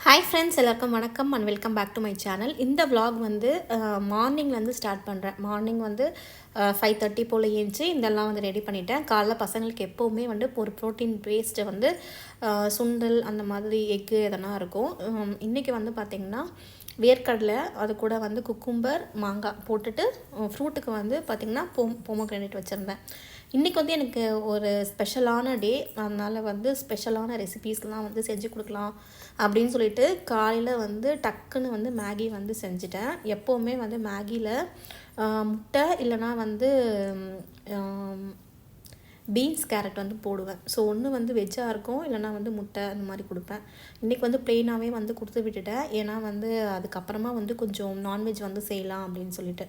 Hi friends, எல்லாருக்கும் வணக்கம் and welcome back to my channel. இந்த vlog வந்து மார்னிங்லேருந்து ஸ்டார்ட் பண்ணுறேன். மார்னிங் வந்து 5:30 போல் ஏஞ்சி இதெல்லாம் வந்து ரெடி பண்ணிட்டேன். காலைல பசங்களுக்கு எப்போவுமே வந்து ஒரு ப்ரோட்டீன் பேஸ்ட்டு வந்து சுண்டல் அந்த மாதிரி எக்கு எதனா இருக்கும். இன்றைக்கி வந்து பார்த்திங்கன்னா வேர்க்கடலை, அது கூட வந்து குக்கும்பர், மாங்காய் போட்டுட்டு ஃப்ரூட்டுக்கு வந்து பார்த்திங்கன்னா பொமோகிரானேட் வச்சுருந்தேன். இன்றைக்கி வந்து எனக்கு ஒரு ஸ்பெஷலான டே, அதனால் வந்து ஸ்பெஷலான ரெசிபீஸ்லாம் வந்து செஞ்சு கொடுக்கலாம் அப்படின்னு சொல்லிட்டு காலையில் வந்து டக்குன்னு வந்து மேகி வந்து செஞ்சுட்டேன். எப்போவுமே வந்து மேகியில் முட்டை இல்லைனா வந்து பீன்ஸ் கேரட் வந்து போடுவேன். ஸோ ஒன்று வந்து வெஜ்ஜாக இருக்கும், இல்லைனா வந்து முட்டை அந்த மாதிரி கொடுப்பேன். இன்றைக்கி வந்து ப்ளெயினாகவே வந்து கொடுத்து விட்டுட்டேன். ஏன்னா வந்து அதுக்கப்புறமா வந்து கொஞ்சம் நான்வெஜ் வந்து செய்யலாம் அப்படின்னு சொல்லிட்டு.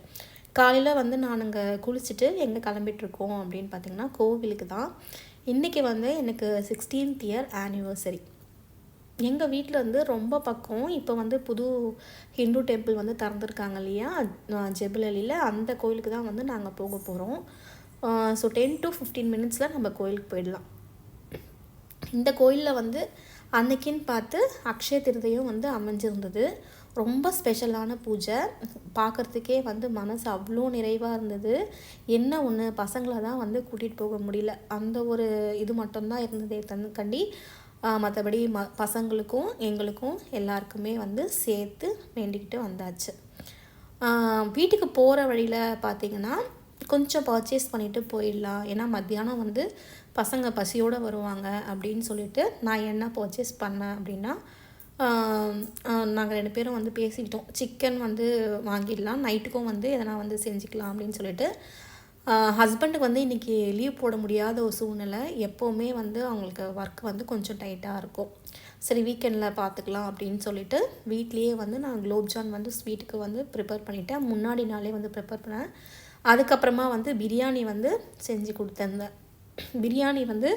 காலையில் வந்து நானுங்க குளிச்சுட்டு எங்கே கிளம்பிட்டுருக்கோம் அப்படின்னு பார்த்திங்கன்னா கோவிலுக்கு தான். இன்றைக்கி வந்து எனக்கு 16th இயர் ஆனிவர்சரி. எங்கள் வீட்டில் வந்து ரொம்ப பக்கம். இப்போ வந்து புது ஹிந்து டெம்பிள் வந்து திறந்துருக்காங்க இல்லையா, ஜெபலலியில், அந்த கோயிலுக்கு தான் வந்து நாங்கள் போக போகிறோம். ஸோ 10 to 15 மினிட்ஸில் நம்ம கோயிலுக்கு போயிடலாம். இந்த கோயிலில் வந்து அன்னைக்குன்னு பார்த்து அக்ஷய திருதியும் வந்து அமைஞ்சிருந்தது. ரொம்ப ஸ்பெஷலான பூஜை. பார்க்குறதுக்கே வந்து மனசு அவ்வளோ நிறைவாக இருந்தது. என்ன ஒன்று, பசங்களை தான் வந்து கூட்டிகிட்டு போக முடியல, அந்த ஒரு இது மட்டும்தான் இருந்ததே கண்டி மற்றபடி பசங்களுக்கும் எங்களுக்கும் எல்லாருக்குமே வந்து சேர்த்து வேண்டிக்கிட்டு வந்தாச்சு. வீட்டுக்கு போகிற வழியில் பார்த்திங்கன்னா கொஞ்சம் பர்ச்சேஸ் பண்ணிவிட்டு போயிடலாம், ஏன்னா மத்தியானம் வந்து பசங்க பசியோடு வருவாங்க அப்படின்னு சொல்லிட்டு நான் என்ன பர்ச்சேஸ் பண்ணேன் அப்படின்னா, நாங்கள் 2 பேரும் வந்து பேசிக்கிட்டோம், சிக்கன் வந்து வாங்கிடலாம், நைட்டுக்கும் வந்து எதனா வந்து செஞ்சுக்கலாம் அப்படின்னு சொல்லிட்டு. ஹஸ்பண்டுக்கு வந்து இன்றைக்கி லீவ் போட முடியாத ஒரு சூழ்நிலை. எப்போவுமே வந்து அவங்களுக்கு ஒர்க் வந்து கொஞ்சம் டைட்டாக இருக்கும். சரி, வீக்கெண்டில் பார்த்துக்கலாம் அப்படின்னு சொல்லிட்டு வீட்லேயே வந்து நான் குலோப்ஜான் வந்து ஸ்வீட்டுக்கு வந்து ப்ரிப்பேர் பண்ணிவிட்டேன். முன்னாடி நாளே வந்து ப்ரிப்பேர் பண்ணேன். அதுக்கப்புறமா வந்து பிரியாணி வந்து செஞ்சு கொடுத்துருந்தேன். பிரியாணி வந்து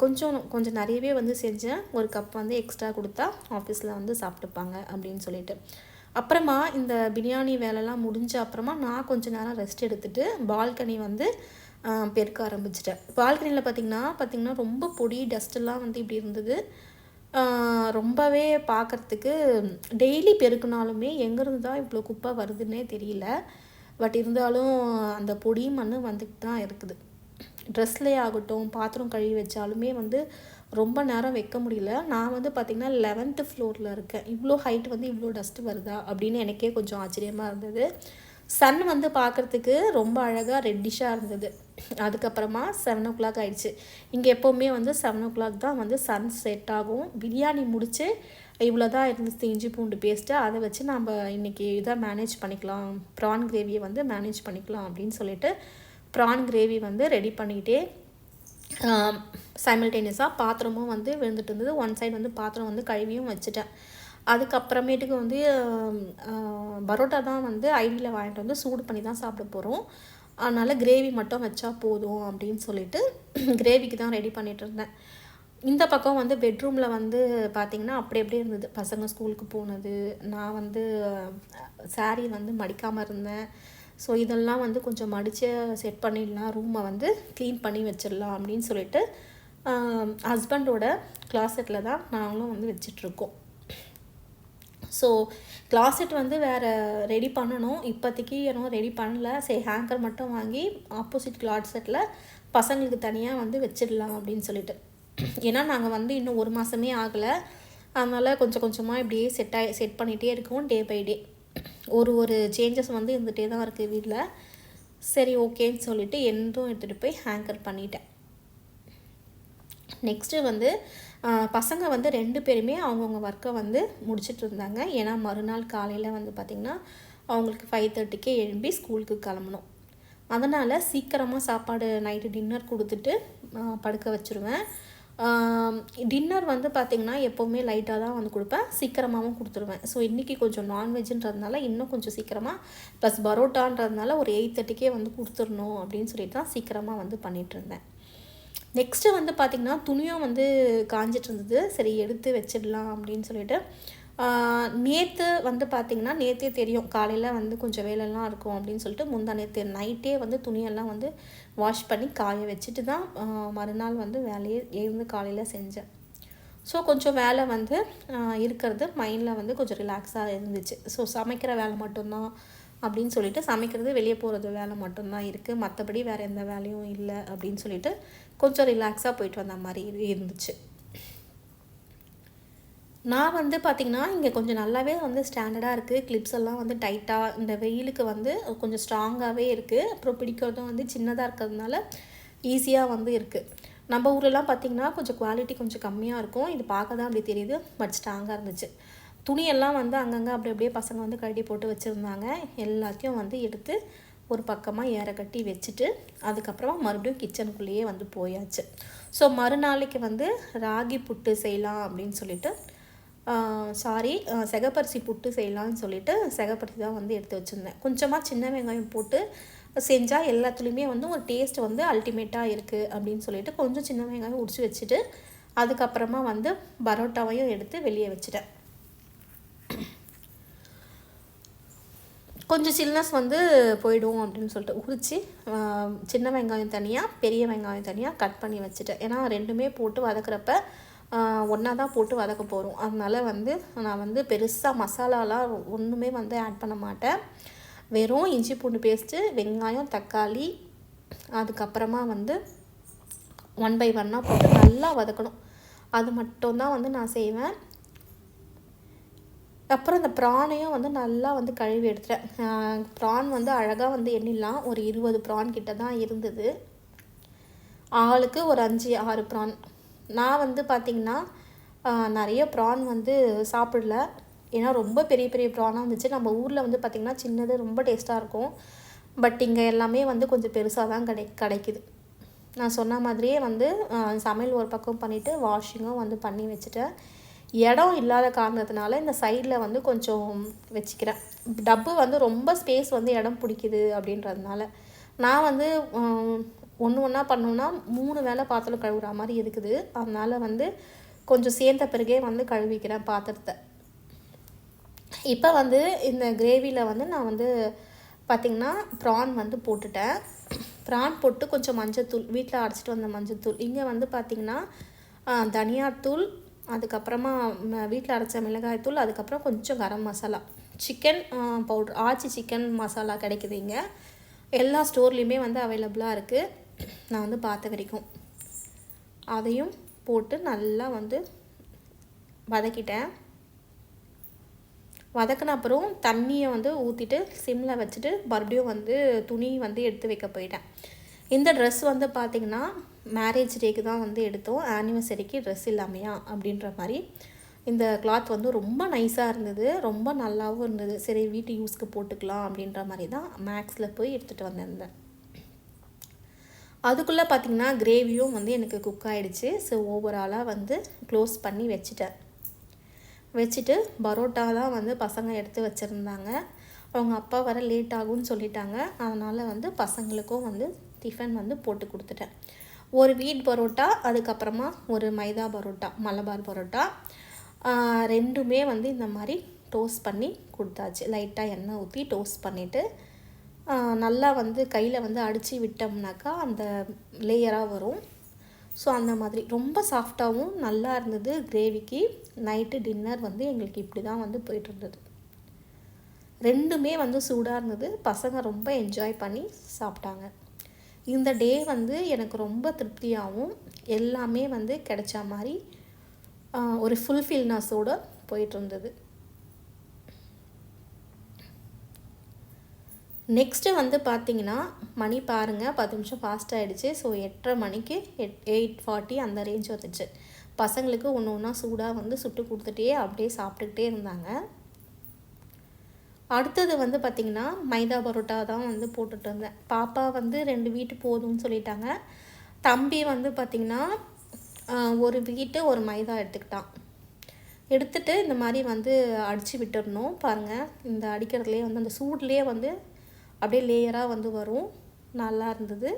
கொஞ்சம் நிறையவே வந்து செஞ்சேன். ஒரு கப் வந்து எக்ஸ்ட்ரா கொடுத்தா ஆஃபீஸில் வந்து சாப்பிட்டுப்பாங்க அப்படின்னு சொல்லிட்டு. அப்புறமா இந்த பிரியாணி வேலைலாம் முடிஞ்ச அப்புறமா நான் கொஞ்சம் நேரம் ரெஸ்ட் எடுத்துகிட்டு பால்கனி வந்து பெருக்க ஆரம்பிச்சிட்டேன். பால்கனியில் பார்த்திங்கன்னா ரொம்ப பொடி டஸ்ட்டெல்லாம் வந்து இப்படி இருந்தது. ரொம்பவே பார்க்குறதுக்கு டெய்லி பெருக்கினாலுமே எங்கேருந்து தான் இவ்வளோ குப்பை வருதுன்னே தெரியல. பட் இருந்தாலும் அந்த பொடி மண் வந்துட்டு தான் இருக்குது. ட்ரெஸ்லேயே ஆகட்டும், பாத்திரம் கழுவி வச்சாலுமே வந்து ரொம்ப நேரம் வைக்க முடியல. நான் வந்து பார்த்திங்கன்னா 11th ஃப்ளோரில் இருக்கேன். இவ்வளோ ஹைட் வந்து இவ்வளோ டஸ்ட்டு வருதா அப்படின்னு எனக்கே கொஞ்சம் ஆச்சரியமாக இருந்தது. சன் வந்து பார்க்குறதுக்கு ரொம்ப அழகாக ரெட்டிஷாக இருந்தது. அதுக்கப்புறமா 7 o'clock ஆகிடுச்சு. இங்கே எப்போவுமே வந்து 7 o'clock தான் வந்து சன் செட் ஆகும். பிரியாணி முடித்து இவ்வளோ தான் இருந்துச்சு இஞ்சி பூண்டு பேஸ்ட்டு, அதை வச்சு நம்ம இன்றைக்கி இதை மேனேஜ் பண்ணிக்கலாம், ப்ரான் கிரேவியை வந்து மேனேஜ் பண்ணிக்கலாம் அப்படின்னு சொல்லிட்டு ப்ரான் கிரேவி வந்து ரெடி பண்ணிக்கிட்டே சைமல்டேனியஸாக பாத்திரமும் வந்து விழுந்துட்டு இருந்தது. ஒன் சைடு வந்து பாத்திரம் வந்து கழுவியும் வச்சுட்டேன். அதுக்கப்புறமேட்டுக்கு வந்து பரோட்டா தான் வந்து ஐடியில் வாங்கிட்டு வந்து சூடு பண்ணி தான் சாப்பிட போகிறோம். அதனால் கிரேவி மட்டும் வச்சா போதும் அப்படின்னு சொல்லிட்டு கிரேவிக்கு தான் ரெடி பண்ணிகிட்டு இருந்தேன். இந்த பக்கம் வந்து பெட்ரூமில் வந்து பார்த்திங்கன்னா அப்படியே இருந்தது. பசங்க ஸ்கூலுக்கு போனது, நான் வந்து சாரீ வந்து மடிக்காமல் இருந்தேன். ஸோ இதெல்லாம் வந்து கொஞ்சம் மடித்து செட் பண்ணிடலாம், ரூமை வந்து க்ளீன் பண்ணி வச்சிடலாம் அப்படின்னு சொல்லிட்டு ஹஸ்பண்டோட கிளாசெட்டில் தான் நாங்களும் வந்து வச்சிட்ருக்கோம். ஸோ கிளாசெட் வந்து வேறு ரெடி பண்ணணும். இப்போதைக்கு எதுவும் ரெடி பண்ணல. சரி, ஹேங்கர் மட்டும் வாங்கி ஆப்போசிட் கிளாசெட்டில் பசங்களுக்கு தனியாக வந்து வச்சிடலாம் அப்படின்னு சொல்லிட்டு. ஏன்னா நாங்கள் வந்து இன்னும் 1 மாதமே ஆகலை. அதனால் கொஞ்சம் கொஞ்சமாக இப்படியே செட் பண்ணிகிட்டே இருக்கோம். டே பை டே ஒரு சேஞ்சஸ் வந்து இருந்துகிட்டே தான் இருக்குது வீட்டில். சரி, ஓகேன்னு சொல்லிவிட்டு என்றும் எடுத்துகிட்டு போய் ஹேங்கர் பண்ணிட்டேன். நெக்ஸ்ட்டு வந்து பசங்க வந்து 2 பேருமே அவங்கவுங்க ஒர்க்கை வந்து முடிச்சுட்டு இருந்தாங்க. ஏன்னா மறுநாள் காலையில் வந்து பார்த்திங்கன்னா அவங்களுக்கு 5:30க்கே எழும்பி ஸ்கூலுக்கு கிளம்பணும். அதனால் சீக்கிரமாக சாப்பாடு நைட்டு டின்னர் கொடுத்துட்டு படுக்க வச்சுருவேன். டின்னர் வந்து பார்த்திங்கன்னா எப்போவுமே லைட்டாக தான் வந்து கொடுப்பேன், சீக்கிரமாகவும் கொடுத்துருவேன். ஸோ இன்றைக்கி கொஞ்சம் நான்வெஜ்ஜுன்றதுனால இன்னும் கொஞ்சம் சீக்கிரமாக, ப்ளஸ் பரோட்டான்றதுனால ஒரு 8:30க்கே வந்து கொடுத்துடணும் அப்படின்னு சொல்லிட்டு தான் சீக்கிரமாக வந்து பண்ணிகிட்ருந்தேன். நெக்ஸ்ட்டு வந்து பார்த்திங்கன்னா துணியும் வந்து காஞ்சிட்டு இருந்தது. சரி, எடுத்து வச்சிடலாம் அப்படின்னு சொல்லிட்டு நேற்று வந்து பார்த்திங்கன்னா நேற்றே தெரியும் காலையில் வந்து கொஞ்சம் வேலைலாம் இருக்கும் அப்படின்னு சொல்லிட்டு முந்தா நேற்று நைட்டே வந்து துணியெல்லாம் வந்து வாஷ் பண்ணி காய வச்சுட்டு தான் மறுநாள் வந்து வேலையை எழுந்து காலையில் செஞ்சேன். ஸோ கொஞ்சம் வேலை வந்து இருக்கிறது மைண்டில் வந்து கொஞ்சம் ரிலாக்ஸாக இருந்துச்சு. ஸோ சமைக்கிற வேலை மட்டும்தான் அப்படின்னு சொல்லிட்டு சமைக்கிறது, வெளியே போகிறது வேலை மட்டும்தான் இருக்குது, மற்றபடி வேறு எந்த வேலையும் இல்லை அப்படின்னு சொல்லிட்டு கொஞ்சம் ரிலாக்ஸாக போயிட்டு வந்த மாதிரி இருந்துச்சு. நான் வந்து பார்த்திங்கன்னா இங்கே கொஞ்சம் நல்லாவே வந்து ஸ்டாண்டர்டாக இருக்குது. கிளிப்ஸ் எல்லாம் வந்து டைட்டாக இந்த வெயிலுக்கு வந்து கொஞ்சம் ஸ்ட்ராங்காகவே இருக்குது. அப்புறம் பிடிக்கிறதும் வந்து சின்னதாக இருக்கிறதுனால ஈஸியாக வந்து இருக்குது. நம்ம ஊரெலாம் பார்த்திங்கன்னா கொஞ்சம் குவாலிட்டி கொஞ்சம் கம்மியாக இருக்கும். இது பார்க்க தான் அப்படி தெரியுது, பட் ஸ்ட்ராங்காக இருந்துச்சு. துணியெல்லாம் வந்து அங்கங்கே அப்படியே பசங்க வந்து கழட்டி போட்டு வச்சுருந்தாங்க. எல்லாத்தையும் வந்து எடுத்து ஒரு பக்கமாக ஏற கட்டி வச்சுட்டு அதுக்கப்புறமா மறுபடியும் கிச்சனுக்குள்ளேயே வந்து போயாச்சு. ஸோ மறுநாளைக்கு வந்து ராகி புட்டு செய்யலாம் அப்படின்னு சொல்லிட்டு செகப்பரிசி புட்டு செய்யலான்னு சொல்லிட்டு செகப்பரிசி தான் வந்து எடுத்து வச்சுருந்தேன். கொஞ்சமாக சின்ன வெங்காயம் போட்டு செஞ்சால் எல்லாத்துலேயுமே வந்து ஒரு டேஸ்ட் வந்து அல்டிமேட்டாக இருக்குது அப்படின்னு சொல்லிட்டு கொஞ்சம் சின்ன வெங்காயம் உரிச்சு வச்சுட்டு அதுக்கப்புறமா வந்து பரோட்டாவையும் எடுத்து வெளியே வச்சுட்டேன். கொஞ்சம் சில்னஸ் வந்து போயிடும் அப்படின்னு சொல்லிட்டு உரித்து சின்ன வெங்காயம் தனியாக பெரிய வெங்காயம் தனியாக கட் பண்ணி வச்சுட்டேன். ஏன்னா ரெண்டுமே போட்டு வதக்குறப்ப ஒன்றா தான் போட்டு வதக்க போகிறோம். அதனால் வந்து நான் வந்து பெருசாக மசாலாலாம் ஒன்றுமே வந்து ஆட் பண்ண மாட்டேன். வெறும் இஞ்சி பூண்டு பேஸ்ட்டு, வெங்காயம், தக்காளி, அதுக்கப்புறமா வந்து 1 by 1 போட்டு நல்லா வதக்கணும். அது மட்டும்தான் வந்து நான் செய்வேன். அப்புறம் இந்த ப்ரானையும் வந்து நல்லா வந்து கழுவி எடுத்துட்டேன். ப்ரான் வந்து அழகாக வந்து எண்ணிடலாம், ஒரு 20 ப்ரான் கிட்ட தான் இருந்தது. ஆளுக்கு ஒரு 5-6 ப்ரான். நான் வந்து பார்த்திங்கன்னா நிறைய ப்ரான் வந்து சாப்பிடல, ஏன்னா ரொம்ப பெரிய பெரிய ப்ரானாக இருந்துச்சு. நம்ம ஊரில் வந்து பார்த்திங்கன்னா சின்னது ரொம்ப டேஸ்ட்டாக இருக்கும், பட் இங்கே எல்லாமே வந்து கொஞ்சம் பெருசாக தான் கிடைக்குது. நான் சொன்ன மாதிரியே வந்து சமையல் ஒரு பக்கம் பண்ணிவிட்டு வாஷிங்கும் வந்து பண்ணி வச்சுட்டேன். இடம் இல்லாத காரணத்தினால இந்த சைடில் வந்து கொஞ்சம் வச்சுக்கிறேன். டப்பு வந்து ரொம்ப ஸ்பேஸ் வந்து இடம் பிடிக்குது அப்படின்றதுனால நான் வந்து ஒன்றா பண்ணோன்னா 3 வேளை பாத்திரம் கழுவுற மாதிரி இருக்குது. அதனால் வந்து கொஞ்சம் சேர்ந்த பிறகே வந்து கழுவிக்கிறேன் பாத்திரத்தை. இப்போ வந்து இந்த கிரேவியில் வந்து நான் வந்து பார்த்திங்கன்னா ப்ரான் வந்து போட்டுட்டேன். ப்ரான் போட்டு கொஞ்சம் மஞ்சத்தூள், வீட்டில் அரைச்சிட்டு வந்த மஞ்சத்தூள், இங்கே வந்து பார்த்திங்கன்னா தனியாத்தூள், அதுக்கப்புறமா வீட்டில் அரைச்ச மிளகாய்த்தூள், அதுக்கப்புறம் கொஞ்சம் கரம் மசாலா, சிக்கன் பவுட்ரு, ஆச்சி சிக்கன் மசாலா கிடைக்குது இங்கே. எல்லா ஸ்டோர்லேயுமே வந்து அவைலபிளாக இருக்குது, நான் வந்து பார்த்த வரைக்கும். அதையும் போட்டு நல்லா வந்து வதக்கிட்டேன். வதக்கின அப்புறம் தண்ணியை வந்து ஊற்றிட்டு சிம்மில் வச்சுட்டு மறுபடியும் வந்து துணி வந்து எடுத்து வைக்க போயிட்டேன். இந்த ட்ரெஸ் வந்து பார்த்திங்கன்னா மேரேஜ் டேக்கு தான் வந்து எடுத்தோம், ஆனிவர்சரிக்கு ட்ரெஸ் இல்லாமையா அப்படின்ற மாதிரி. இந்த கிளாத் வந்து ரொம்ப நைஸாக இருந்தது, ரொம்ப நல்லாவும் இருந்தது. சரி வீட்டு யூஸ்க்கு போட்டுக்கலாம் அப்படின்ற மாதிரி தான் மேக்ஸில் போய் எடுத்துகிட்டு வந்திருந்தேன். அதுக்குள்ளே பார்த்திங்கன்னா கிரேவியும் வந்து எனக்கு குக் ஆகிடுச்சு. ஸோ ஓவராலாக வந்து க்ளோஸ் பண்ணி வச்சுட்டு பரோட்டா தான் வந்து பசங்க எடுத்து வச்சுருந்தாங்க. அவங்க அப்பா வர லேட் ஆகும்னு சொல்லிட்டாங்க. அதனால் வந்து பசங்களுக்கும் வந்து டிஃபன் வந்து போட்டு கொடுத்துட்டேன். ஒரு வீட் பரோட்டா, அதுக்கப்புறமா ஒரு மைதா பரோட்டா, மலபார் பரோட்டா, ரெண்டுமே வந்து இந்த மாதிரி டோஸ்ட் பண்ணி கொடுத்தாச்சு. லைட்டாக எண்ணெய் ஊற்றி டோஸ்ட் பண்ணிவிட்டு நல்லா வந்து கையில் வந்து அடித்து விட்டோம்னாக்கா அந்த லேயராக வரும். ஸோ அந்த மாதிரி ரொம்ப சாஃப்டாகவும் நல்லா இருந்தது கிரேவிக்கு. நைட்டு டின்னர் வந்து எங்களுக்கு இப்படி தான் வந்து போயிட்டுருந்தது. ரெண்டுமே வந்து சூடாக இருந்தது, பசங்க ரொம்ப என்ஜாய் பண்ணி சாப்பிட்டாங்க. இந்த டே வந்து எனக்கு ரொம்ப திருப்தியாகவும் எல்லாமே வந்து கிடைச்ச மாதிரி ஒரு ஃபுல்ஃபில்னஸோடு போயிட்டுருந்தது. நெக்ஸ்ட்டு வந்து பார்த்திங்கன்னா மணி பாருங்கள் 10 நிமிஷம் ஃபாஸ்ட் ஆகிடுச்சு. ஸோ 8:30 மணிக்கு 8:40 அந்த ரேஞ்ச் வந்துச்சு. பசங்களுக்கு ஒன்று ஒன்றா சூடாக வந்து சுட்டு கொடுத்துட்டே அப்படியே சாப்பிட்டுக்கிட்டே இருந்தாங்க. அடுத்தது வந்து பார்த்திங்கன்னா மைதா பரோட்டா தான் வந்து போட்டுட்டு இருந்தேன். பாப்பா வந்து 2 வீட்டு போதும்னு சொல்லிட்டாங்க. தம்பி வந்து பார்த்திங்கன்னா ஒரு வீட்டு ஒரு மைதா எடுத்துகிட்டு இந்த மாதிரி வந்து அடித்து விட்டுடணும். பாருங்கள், இந்த அடிக்கிறதுலேயே வந்து அந்த சூட்லேயே வந்து அப்படியே லேயராக வந்து வரும். நல்லா இருந்தது.